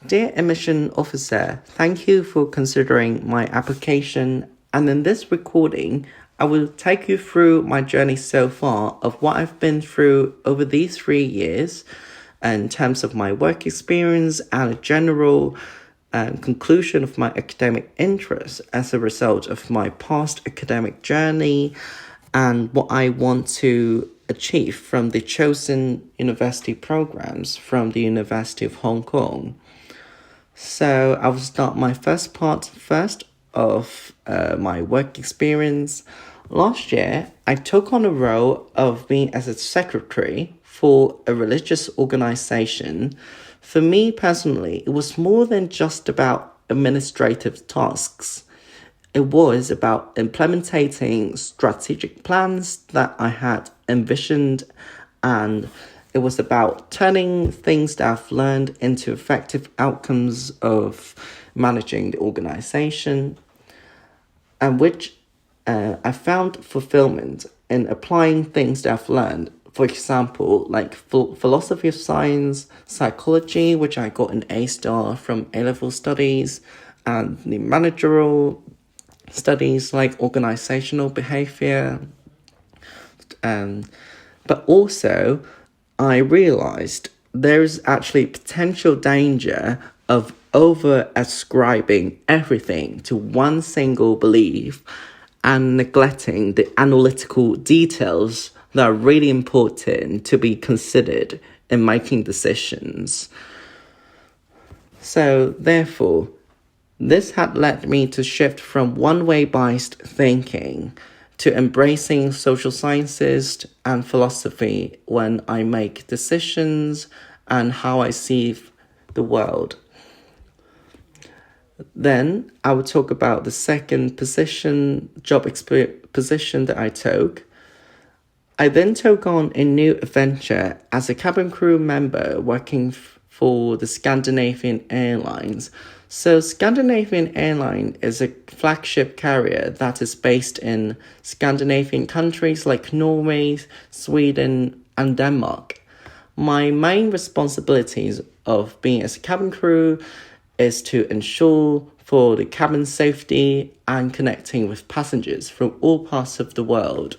Dear Admission Officer, thank you for considering my application, and in this recording, I will take you through my journey so far of what I've been through over these 3 years in terms of my work experience and a general conclusion of my academic interests as a result of my past academic journey and what I want to achieve from the chosen university programs from the University of Hong Kong. So I will start my first part first of my work experience. Last year, I took on a role of being as a secretary for a religious organization. For me personally, it was more than just about administrative tasks. It was about implementing strategic plans that I had envisioned, and it was about turning things that I've learned into effective outcomes of managing the organization, and which I found fulfillment in applying things that I've learned. For example, like philosophy of science, psychology, which I got an A-star from A-level studies, and the managerial studies like organizational behavior. But also, I realized there's actually potential danger of over-ascribing everything to one single belief and neglecting the analytical details that are really important to be considered in making decisions. So, therefore, this had led me to shift from one-way biased thinking to embracing social sciences and philosophy when I make decisions and how I see the world. Then I will talk about the second position that I took. I then took on a new adventure as a cabin crew member working for the Scandinavian Airlines. So Scandinavian Airline is a flagship carrier that is based in Scandinavian countries like Norway, Sweden, and Denmark. My main responsibilities of being as a cabin crew is to ensure for the cabin safety and connecting with passengers from all parts of the world.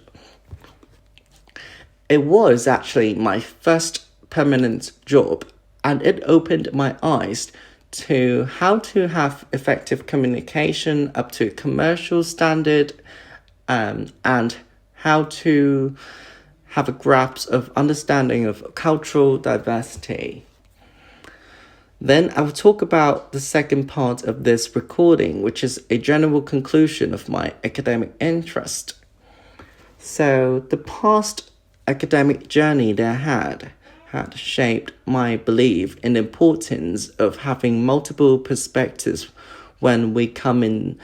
It was actually my first permanent job, and it opened my eyes to how to have effective communication up to commercial standard, and how to have a grasp of understanding of cultural diversity. Then I will talk about the second part of this recording, which is a general conclusion of my academic interest. So the past academic journey that I had shaped my belief in the importance of having multiple perspectives when we come in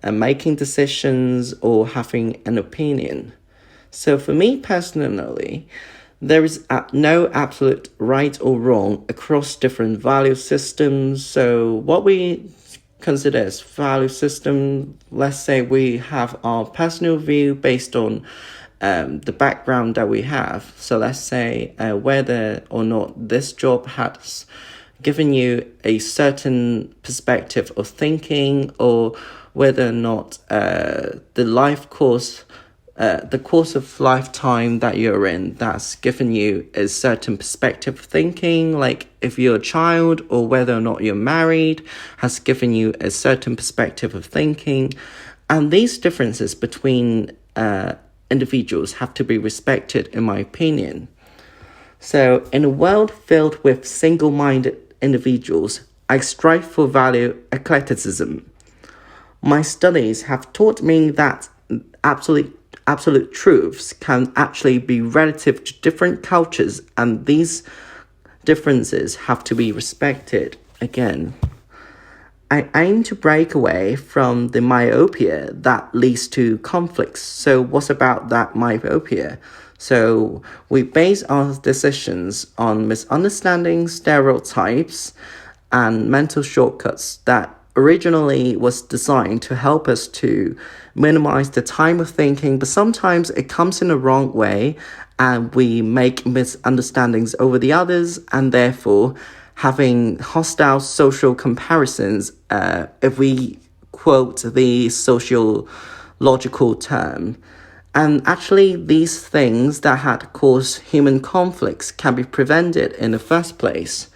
making decisions or having an opinion. So for me personally, there is no absolute right or wrong across different value systems. So what we consider as value system, let's say we have our personal view based on the background that we have. So let's say whether or not this job has given you a certain perspective of thinking, or whether or not the course of lifetime that you're in, that's given you a certain perspective of thinking, like if you're a child or whether or not you're married, has given you a certain perspective of thinking. And these differences between individuals have to be respected, in my opinion. So in a world filled with single-minded individuals, I strive for value eclecticism. My studies have taught me that absolute truths can actually be relative to different cultures, and these differences have to be respected. Again, I aim to break away from the myopia that leads to conflicts. So what's about that myopia? So we base our decisions on misunderstandings, stereotypes, and mental shortcuts that originally was designed to help us to minimize the time of thinking, but sometimes it comes in a wrong way and we make misunderstandings over the others, and therefore having hostile social comparisons, if we quote the sociological term. And actually, these things that had caused human conflicts can be prevented in the first place.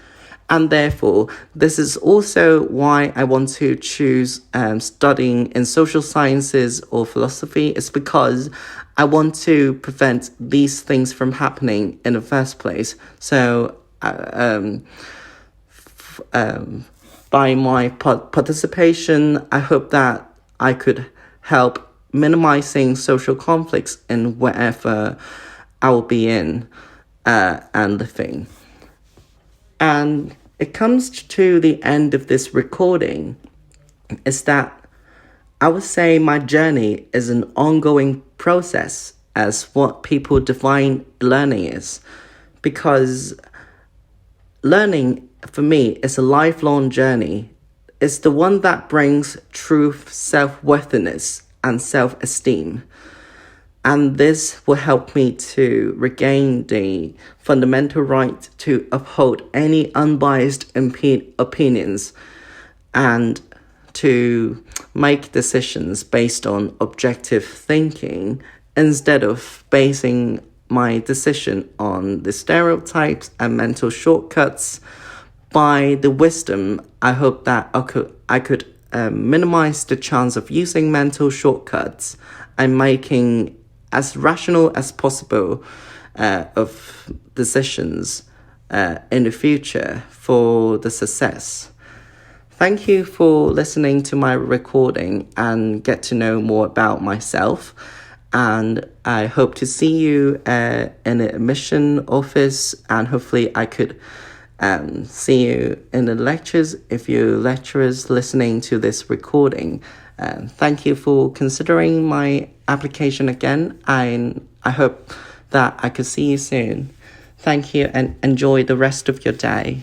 And therefore, this is also why I want to choose studying in social sciences or philosophy. It's because I want to prevent these things from happening in the first place. So, by my participation, I hope that I could help minimizing social conflicts in wherever I will be in and living. And it comes to the end of this recording, is that I would say my journey is an ongoing process as what people define learning is. Because learning, for me, is a lifelong journey. It's the one that brings true self-worthiness and self-esteem. And this will help me to regain the fundamental right to uphold any unbiased opinions and to make decisions based on objective thinking instead of basing my decision on the stereotypes and mental shortcuts. By the wisdom, I hope that I could minimize the chance of using mental shortcuts and making as rational as possible of decisions in the future for the success. Thank you for listening to my recording and get to know more about myself. And I hope to see you in the admission office, and hopefully I could see you in the lectures if you're lecturers listening to this recording. Thank you for considering my application again, and I hope that I could see you soon. Thank you and enjoy the rest of your day.